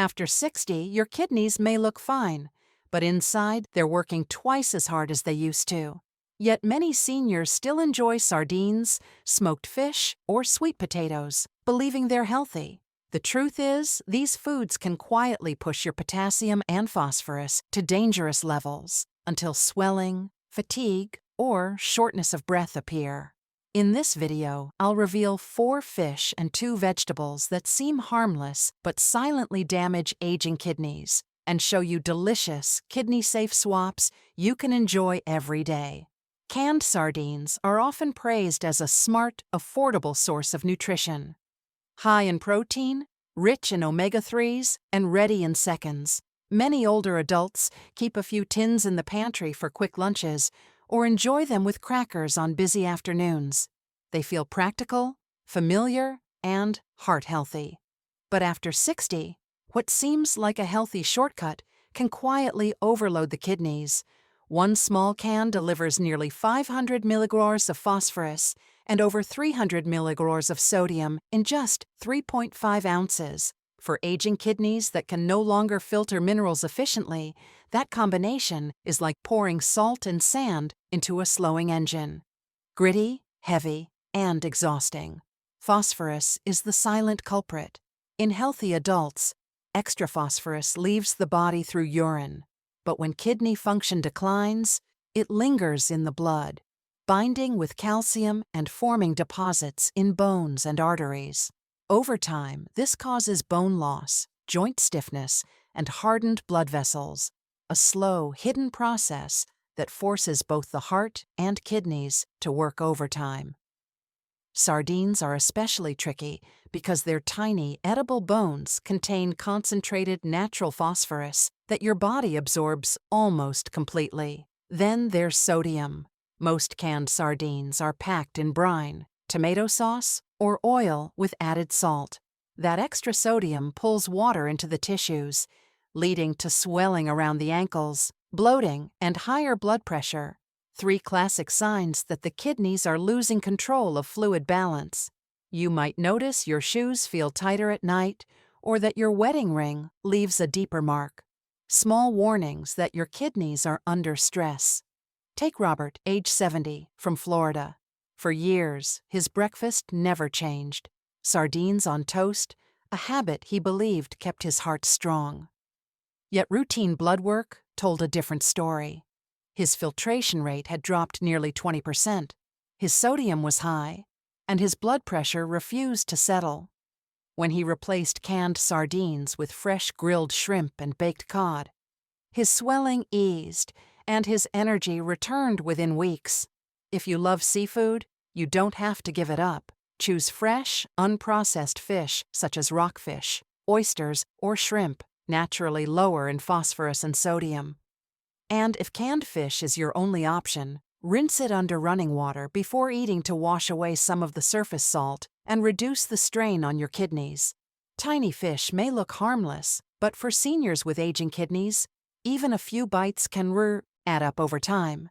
After 60, your kidneys may look fine, but inside they're working twice as hard as they used to. Yet many seniors still enjoy sardines, smoked fish, or sweet potatoes, believing they're healthy. The truth is, these foods can quietly push your potassium and phosphorus to dangerous levels until swelling, fatigue, or shortness of breath appear. In this video, I'll reveal 4 fish and 2 vegetables that seem harmless but silently damage aging kidneys, and show you delicious, kidney-safe swaps you can enjoy every day. Canned sardines are often praised as a smart, affordable source of nutrition. High in protein, rich in omega-3s, and ready in seconds. Many older adults keep a few tins in the pantry for quick lunches or enjoy them with crackers on busy afternoons. They feel practical, familiar, and heart-healthy. But after 60, what seems like a healthy shortcut can quietly overload the kidneys. One small can delivers nearly 500 milligrams of phosphorus and over 300 milligrams of sodium in just 3.5 ounces. For aging kidneys that can no longer filter minerals efficiently, that combination is like pouring salt and sand into a slowing engine. Gritty, heavy, and exhausting. Phosphorus is the silent culprit. In healthy adults, extra phosphorus leaves the body through urine. But when kidney function declines, it lingers in the blood, binding with calcium and forming deposits in bones and arteries. Over time, this causes bone loss, joint stiffness, and hardened blood vessels, a slow, hidden process that forces both the heart and kidneys to work overtime. Sardines are especially tricky because their tiny, edible bones contain concentrated natural phosphorus that your body absorbs almost completely. Then there's sodium. Most canned sardines are packed in brine, tomato sauce, or oil with added salt. That extra sodium pulls water into the tissues, leading to swelling around the ankles, bloating, and higher blood pressure. 3 classic signs that the kidneys are losing control of fluid balance. You might notice your shoes feel tighter at night, or that your wedding ring leaves a deeper mark. Small warnings that your kidneys are under stress. Take Robert, age 70, from Florida. For years, his breakfast never changed. Sardines on toast, a habit he believed kept his heart strong. Yet routine blood work told a different story. His filtration rate had dropped nearly 20%, his sodium was high, and his blood pressure refused to settle. When he replaced canned sardines with fresh grilled shrimp and baked cod, his swelling eased and his energy returned within weeks. If you love seafood, you don't have to give it up. Choose fresh, unprocessed fish such as rockfish, oysters, or shrimp, naturally lower in phosphorus and sodium. And if canned fish is your only option, rinse it under running water before eating to wash away some of the surface salt and reduce the strain on your kidneys. Tiny fish may look harmless, but for seniors with aging kidneys, even a few bites can add up over time.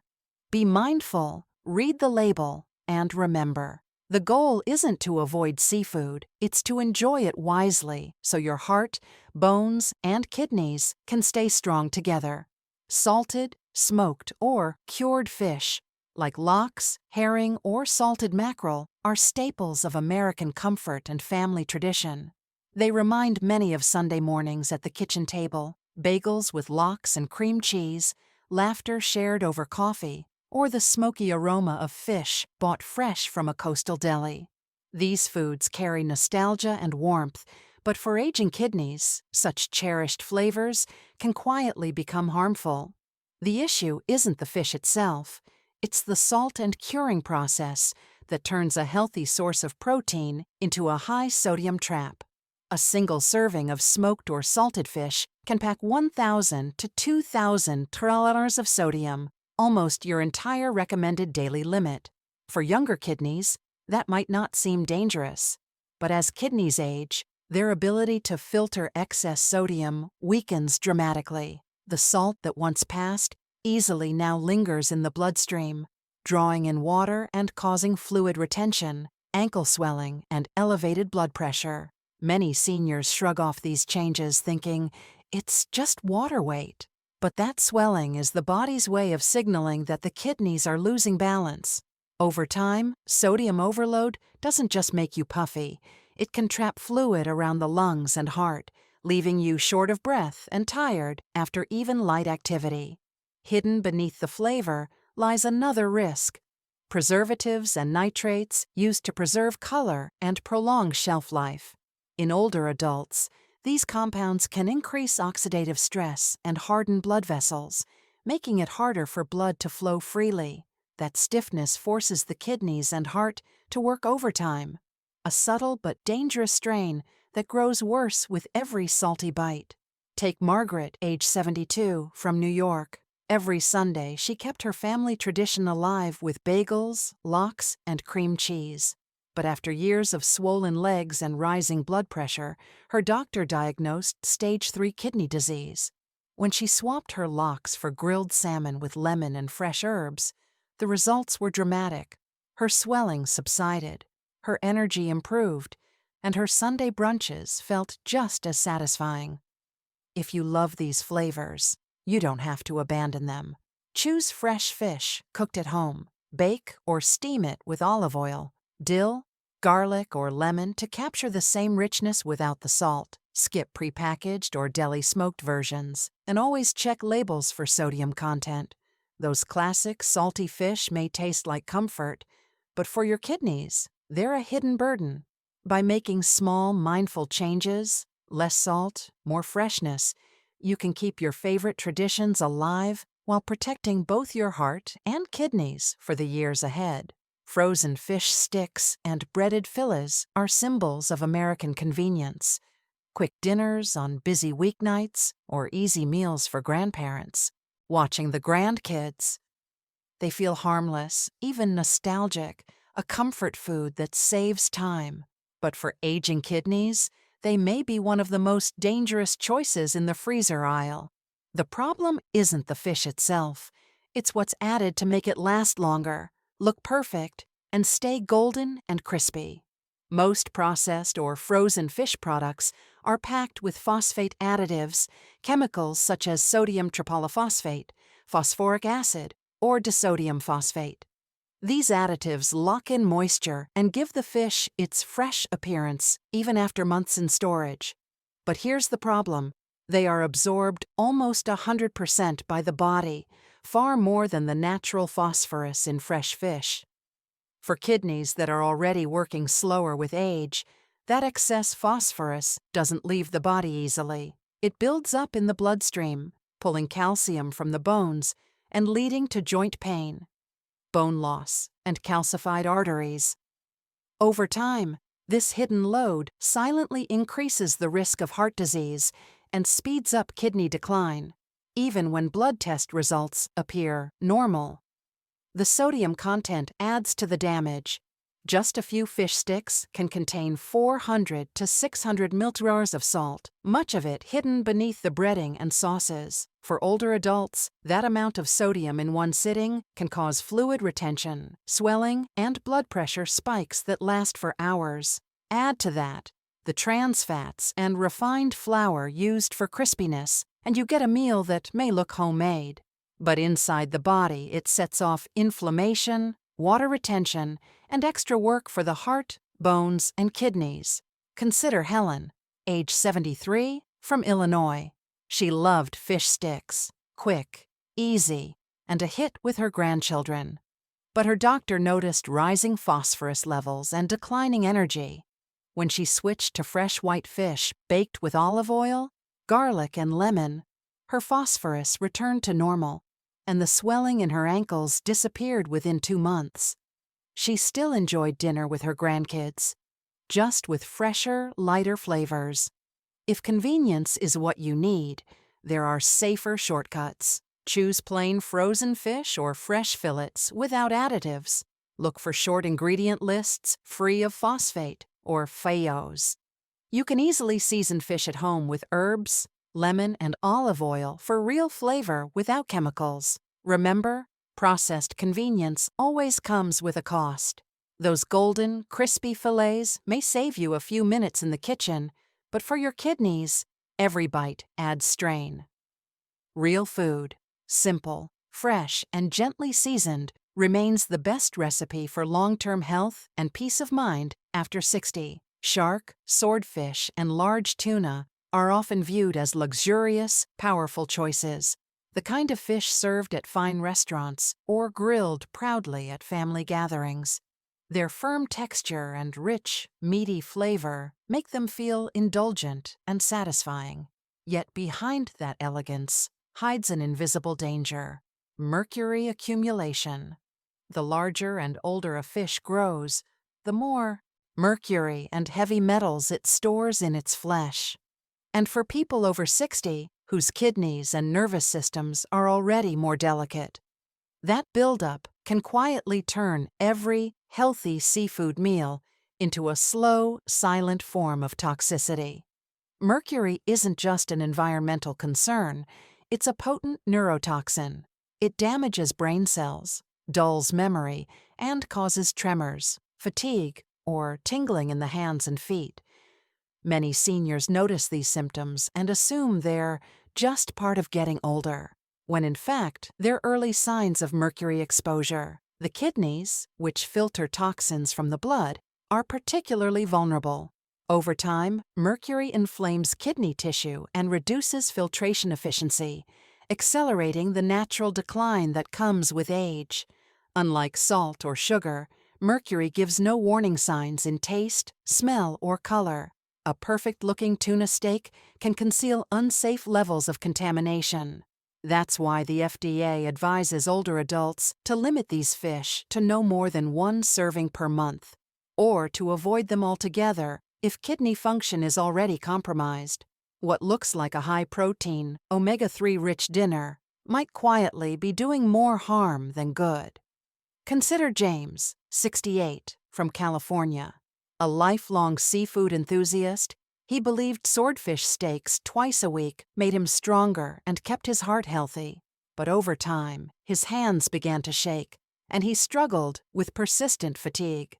Be mindful, read the label, and remember, the goal isn't to avoid seafood, it's to enjoy it wisely so your heart, bones, and kidneys can stay strong together. Salted, smoked, or cured fish, like lox, herring, or salted mackerel, are staples of American comfort and family tradition. They remind many of Sunday mornings at the kitchen table, bagels with lox and cream cheese, laughter shared over coffee, or the smoky aroma of fish bought fresh from a coastal deli. These foods carry nostalgia and warmth, but for aging kidneys, such cherished flavors can quietly become harmful. The issue isn't the fish itself, it's the salt and curing process that turns a healthy source of protein into a high-sodium trap. A single serving of smoked or salted fish can pack 1,000 to 2,000 milliliters of sodium, almost your entire recommended daily limit. For younger kidneys, that might not seem dangerous, but as kidneys age, their ability to filter excess sodium weakens dramatically. The salt that once passed easily now lingers in the bloodstream, drawing in water and causing fluid retention, ankle swelling, and elevated blood pressure. Many seniors shrug off these changes thinking, it's just water weight. But that swelling is the body's way of signaling that the kidneys are losing balance. Over time, sodium overload doesn't just make you puffy, it can trap fluid around the lungs and heart, leaving you short of breath and tired after even light activity. Hidden beneath the flavor lies another risk: preservatives and nitrates used to preserve color and prolong shelf life. In older adults, these compounds can increase oxidative stress and harden blood vessels, making it harder for blood to flow freely. That stiffness forces the kidneys and heart to work overtime, a subtle but dangerous strain that grows worse with every salty bite. Take Margaret, age 72, from New York. Every Sunday, she kept her family tradition alive with bagels, lox, and cream cheese. But after years of swollen legs and rising blood pressure, her doctor diagnosed stage 3 kidney disease. When she swapped her lox for grilled salmon with lemon and fresh herbs, the results were dramatic. Her swelling subsided, her energy improved, and her Sunday brunches felt just as satisfying. If you love these flavors, you don't have to abandon them. Choose fresh fish cooked at home. Bake or steam it with olive oil, dill, garlic, or lemon to capture the same richness without the salt. Skip prepackaged or deli-smoked versions, and always check labels for sodium content. Those classic salty fish may taste like comfort, but for your kidneys, they're a hidden burden. By making small, mindful changes, less salt, more freshness, you can keep your favorite traditions alive while protecting both your heart and kidneys for the years ahead. Frozen fish sticks and breaded fillets are symbols of American convenience. Quick dinners on busy weeknights or easy meals for grandparents. Watching the grandkids. They feel harmless, even nostalgic, a comfort food that saves time. But for aging kidneys, they may be one of the most dangerous choices in the freezer aisle. The problem isn't the fish itself. It's what's added to make it last longer, look perfect, and stay golden and crispy. Most processed or frozen fish products are packed with phosphate additives, chemicals such as sodium tripolyphosphate, phosphoric acid, or disodium phosphate. These additives lock in moisture and give the fish its fresh appearance even after months in storage. But here's the problem: they are absorbed almost 100% by the body, far more than the natural phosphorus in fresh fish. For kidneys that are already working slower with age, that excess phosphorus doesn't leave the body easily. It builds up in the bloodstream, pulling calcium from the bones and leading to joint pain, bone loss, and calcified arteries. Over time, this hidden load silently increases the risk of heart disease and speeds up kidney decline, even when blood test results appear normal. The sodium content adds to the damage. Just a few fish sticks can contain 400 to 600 milliliters of salt, much of it hidden beneath the breading and sauces. For older adults, that amount of sodium in one sitting can cause fluid retention, swelling, and blood pressure spikes that last for hours. Add to that the trans fats and refined flour used for crispiness, and you get a meal that may look homemade. But inside the body, it sets off inflammation, water retention, and extra work for the heart, bones, and kidneys. Consider Helen, age 73, from Illinois. She loved fish sticks, quick, easy, and a hit with her grandchildren. But her doctor noticed rising phosphorus levels and declining energy. When she switched to fresh white fish baked with olive oil, garlic, and lemon, her phosphorus returned to normal, and the swelling in her ankles disappeared within 2 months. She still enjoyed dinner with her grandkids, just with fresher, lighter flavors. If convenience is what you need, there are safer shortcuts. Choose plain frozen fish or fresh fillets without additives. Look for short ingredient lists free of phosphate or phosphorus. You can easily season fish at home with herbs, lemon, and olive oil for real flavor without chemicals. Remember, processed convenience always comes with a cost. Those golden, crispy fillets may save you a few minutes in the kitchen, but for your kidneys, every bite adds strain. Real food, simple, fresh, and gently seasoned, remains the best recipe for long-term health and peace of mind after 60. Shark, swordfish, and large tuna are often viewed as luxurious, powerful choices, the kind of fish served at fine restaurants or grilled proudly at family gatherings. Their firm texture and rich, meaty flavor make them feel indulgent and satisfying. Yet behind that elegance hides an invisible danger: mercury accumulation. The larger and older a fish grows, the more mercury and heavy metals it stores in its flesh. And for people over 60, whose kidneys and nervous systems are already more delicate, that buildup can quietly turn every healthy seafood meal into a slow, silent form of toxicity. Mercury isn't just an environmental concern, it's a potent neurotoxin. It damages brain cells, dulls memory, and causes tremors, fatigue, or tingling in the hands and feet. Many seniors notice these symptoms and assume they're just part of getting older, when in fact they're early signs of mercury exposure. The kidneys, which filter toxins from the blood, are particularly vulnerable. Over time, mercury inflames kidney tissue and reduces filtration efficiency, accelerating the natural decline that comes with age. Unlike salt or sugar, mercury gives no warning signs in taste, smell, or color. A perfect-looking tuna steak can conceal unsafe levels of contamination. That's why the FDA advises older adults to limit these fish to no more than 1 serving per month, or to avoid them altogether if kidney function is already compromised. What looks like a high-protein, omega-3 rich dinner might quietly be doing more harm than good. Consider James, 68, from California. A lifelong seafood enthusiast, he believed swordfish steaks twice a week made him stronger and kept his heart healthy. But over time, his hands began to shake, and he struggled with persistent fatigue.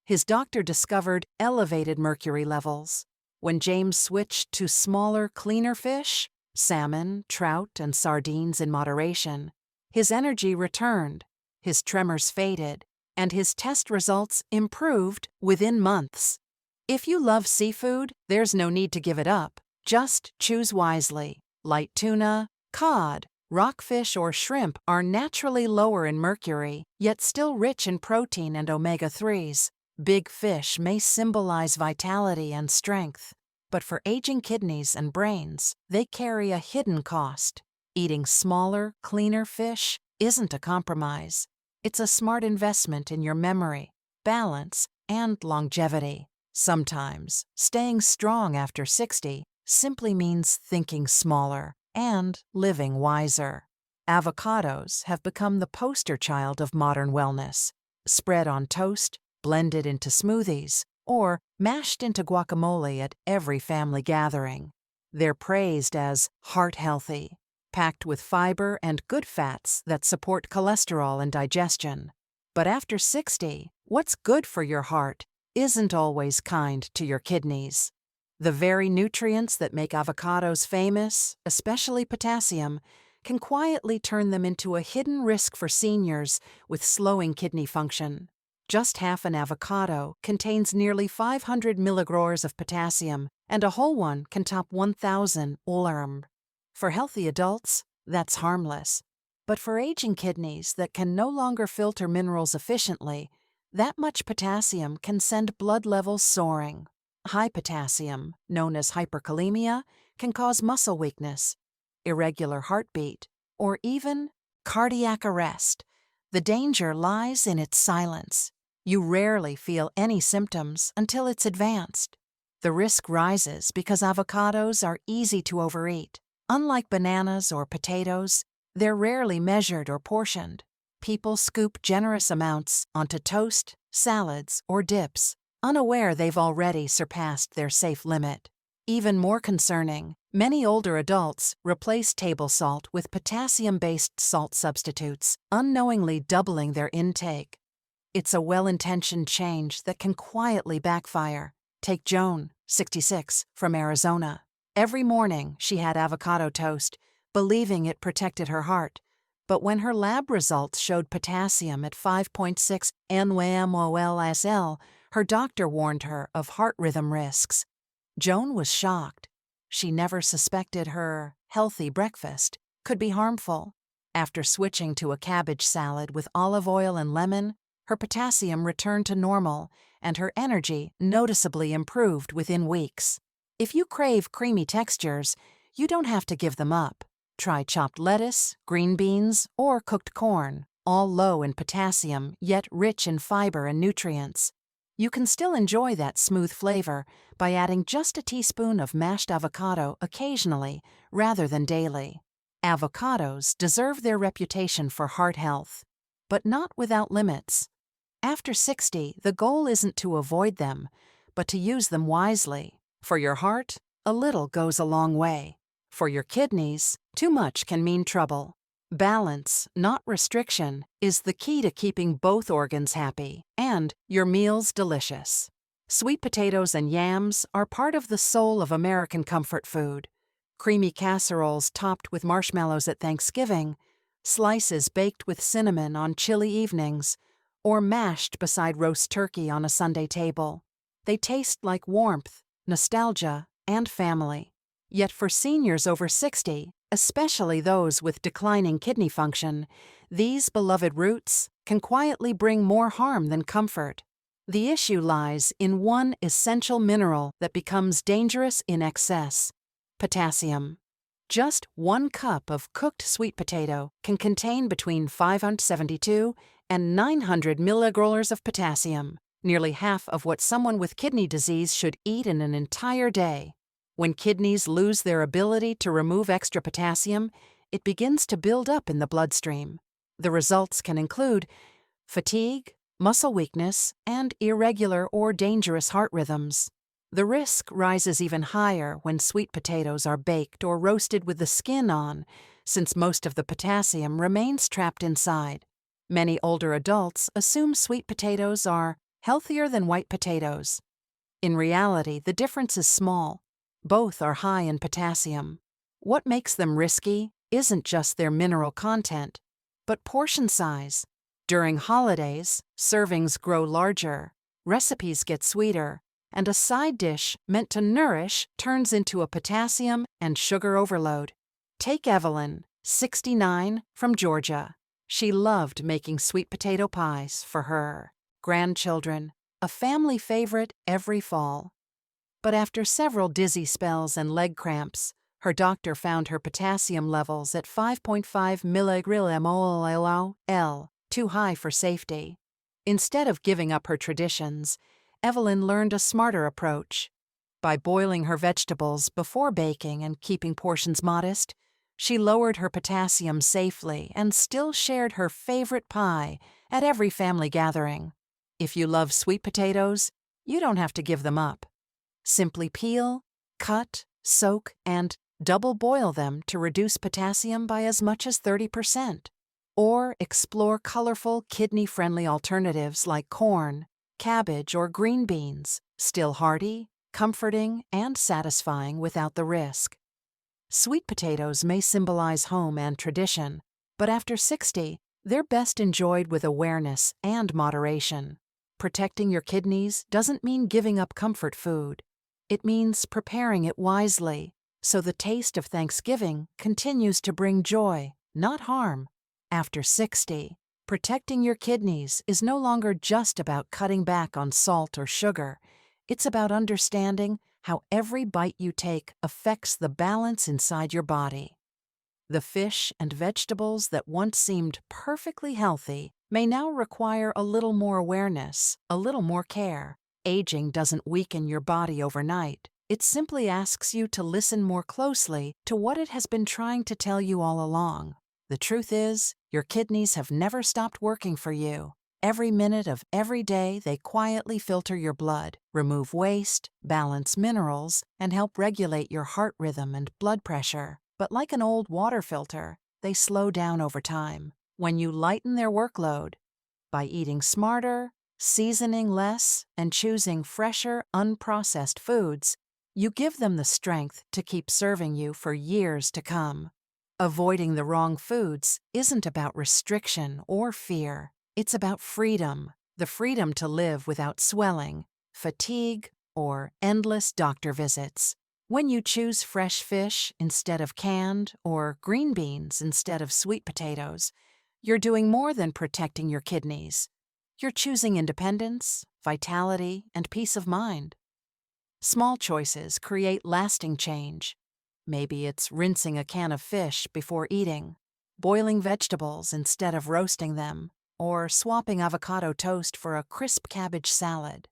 His doctor discovered elevated mercury levels. When James switched to smaller, cleaner fish, salmon, trout, and sardines in moderation, his energy returned, his tremors faded, and his test results improved within months. If you love seafood, there's no need to give it up. Just choose wisely. Light tuna, cod, rockfish, or shrimp are naturally lower in mercury, yet still rich in protein and omega-3s. Big fish may symbolize vitality and strength, but for aging kidneys and brains, they carry a hidden cost. Eating smaller, cleaner fish isn't a compromise. It's a smart investment in your memory, balance, and longevity. Sometimes, staying strong after 60 simply means thinking smaller and living wiser. Avocados have become the poster child of modern wellness. Spread on toast, blended into smoothies, or mashed into guacamole at every family gathering. They're praised as heart-healthy, packed with fiber and good fats that support cholesterol and digestion. But after 60, what's good for your heart isn't always kind to your kidneys. The very nutrients that make avocados famous, especially potassium, can quietly turn them into a hidden risk for seniors with slowing kidney function. Just half an avocado contains nearly 500 milligrams of potassium, and a whole one can top 1,000 mg. For healthy adults, that's harmless. But for aging kidneys that can no longer filter minerals efficiently, that much potassium can send blood levels soaring. High potassium, known as hyperkalemia, can cause muscle weakness, irregular heartbeat, or even cardiac arrest. The danger lies in its silence. You rarely feel any symptoms until it's advanced. The risk rises because avocados are easy to overeat. Unlike bananas or potatoes, they're rarely measured or portioned. People scoop generous amounts onto toast, salads, or dips, unaware they've already surpassed their safe limit. Even more concerning, many older adults replace table salt with potassium-based salt substitutes, unknowingly doubling their intake. It's a well-intentioned change that can quietly backfire. Take Joan, 66, from Arizona. Every morning, she had avocado toast, believing it protected her heart. But when her lab results showed potassium at 5.6 nmol/l, her doctor warned her of heart rhythm risks. Joan was shocked. She never suspected her healthy breakfast could be harmful. After switching to a cabbage salad with olive oil and lemon, her potassium returned to normal, and her energy noticeably improved within weeks. If you crave creamy textures, you don't have to give them up. Try chopped lettuce, green beans, or cooked corn, all low in potassium yet rich in fiber and nutrients. You can still enjoy that smooth flavor by adding just a teaspoon of mashed avocado occasionally rather than daily. Avocados deserve their reputation for heart health, but not without limits. After 60, the goal isn't to avoid them, but to use them wisely. For your heart, a little goes a long way. For your kidneys, too much can mean trouble. Balance, not restriction, is the key to keeping both organs happy and your meals delicious. Sweet potatoes and yams are part of the soul of American comfort food. Creamy casseroles topped with marshmallows at Thanksgiving, slices baked with cinnamon on chilly evenings, or mashed beside roast turkey on a Sunday table. They taste like warmth, nostalgia, and family. Yet for seniors over 60, especially those with declining kidney function, these beloved roots can quietly bring more harm than comfort. The issue lies in one essential mineral that becomes dangerous in excess: potassium. Just 1 cup of cooked sweet potato can contain between 572 and 900 milligrams of potassium, nearly half of what someone with kidney disease should eat in an entire day. When kidneys lose their ability to remove extra potassium, it begins to build up in the bloodstream. The results can include fatigue, muscle weakness, and irregular or dangerous heart rhythms. The risk rises even higher when sweet potatoes are baked or roasted with the skin on, since most of the potassium remains trapped inside. Many older adults assume sweet potatoes are healthier than white potatoes. In reality, the difference is small. Both are high in potassium. What makes them risky isn't just their mineral content, but portion size. During holidays, servings grow larger, recipes get sweeter, and a side dish meant to nourish turns into a potassium and sugar overload. Take Evelyn, 69, from Georgia. She loved making sweet potato pies for her grandchildren, a family favorite every fall. But after several dizzy spells and leg cramps, her doctor found her potassium levels at 5.5 mmol/l, too high for safety. Instead of giving up her traditions, Evelyn learned a smarter approach. By boiling her vegetables before baking and keeping portions modest, she lowered her potassium safely and still shared her favorite pie at every family gathering. If you love sweet potatoes, you don't have to give them up. Simply peel, cut, soak, and double boil them to reduce potassium by as much as 30%. Or explore colorful, kidney-friendly alternatives like corn, cabbage, or green beans, still hearty, comforting, and satisfying without the risk. Sweet potatoes may symbolize home and tradition, but after 60, they're best enjoyed with awareness and moderation. Protecting your kidneys doesn't mean giving up comfort food. It means preparing it wisely, so the taste of Thanksgiving continues to bring joy, not harm. After 60, protecting your kidneys is no longer just about cutting back on salt or sugar. It's about understanding how every bite you take affects the balance inside your body. The fish and vegetables that once seemed perfectly healthy may now require a little more awareness, a little more care. Aging doesn't weaken your body overnight. It simply asks you to listen more closely to what it has been trying to tell you all along. The truth is, your kidneys have never stopped working for you. Every minute of every day, they quietly filter your blood, remove waste, balance minerals, and help regulate your heart rhythm and blood pressure. But like an old water filter, they slow down over time. When you lighten their workload, By eating smarter, seasoning less, and choosing fresher, unprocessed foods, you give them the strength to keep serving you for years to come. Avoiding the wrong foods isn't about restriction or fear. It's about freedom, the freedom to live without swelling, fatigue, or endless doctor visits. When you choose fresh fish instead of canned or green beans instead of sweet potatoes, you're doing more than protecting your kidneys. You're choosing independence, vitality, and peace of mind. Small choices create lasting change. Maybe it's rinsing a can of fish before eating, boiling vegetables instead of roasting them, or swapping avocado toast for a crisp cabbage salad.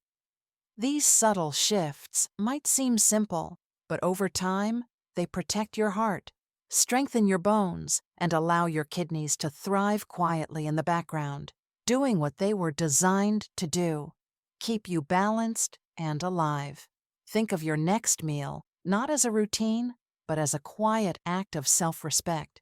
These subtle shifts might seem simple, but over time, they protect your heart, strengthen your bones, and allow your kidneys to thrive quietly in the background, doing what they were designed to do: keep you balanced and alive. Think of your next meal not as a routine, but as a quiet act of self-respect.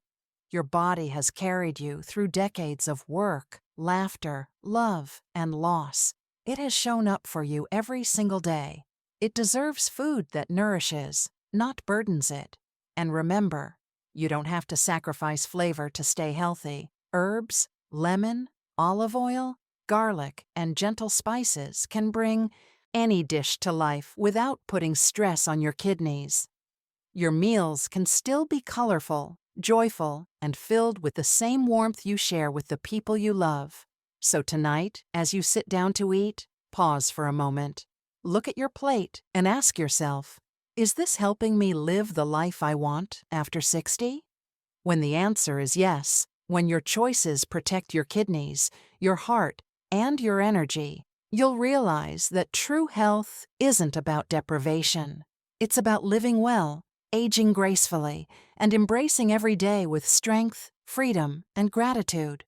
Your body has carried you through decades of work, laughter, love, and loss. It has shown up for you every single day. It deserves food that nourishes, not burdens it. And remember, you don't have to sacrifice flavor to stay healthy. Herbs, lemon, olive oil, garlic, and gentle spices can bring any dish to life without putting stress on your kidneys. Your meals can still be colorful, joyful, and filled with the same warmth you share with the people you love. So tonight, as you sit down to eat, pause for a moment. Look at your plate and ask yourself, is this helping me live the life I want after 60? When the answer is yes, when your choices protect your kidneys, your heart, and your energy, you'll realize that true health isn't about deprivation. It's about living well, aging gracefully, and embracing every day with strength, freedom, and gratitude.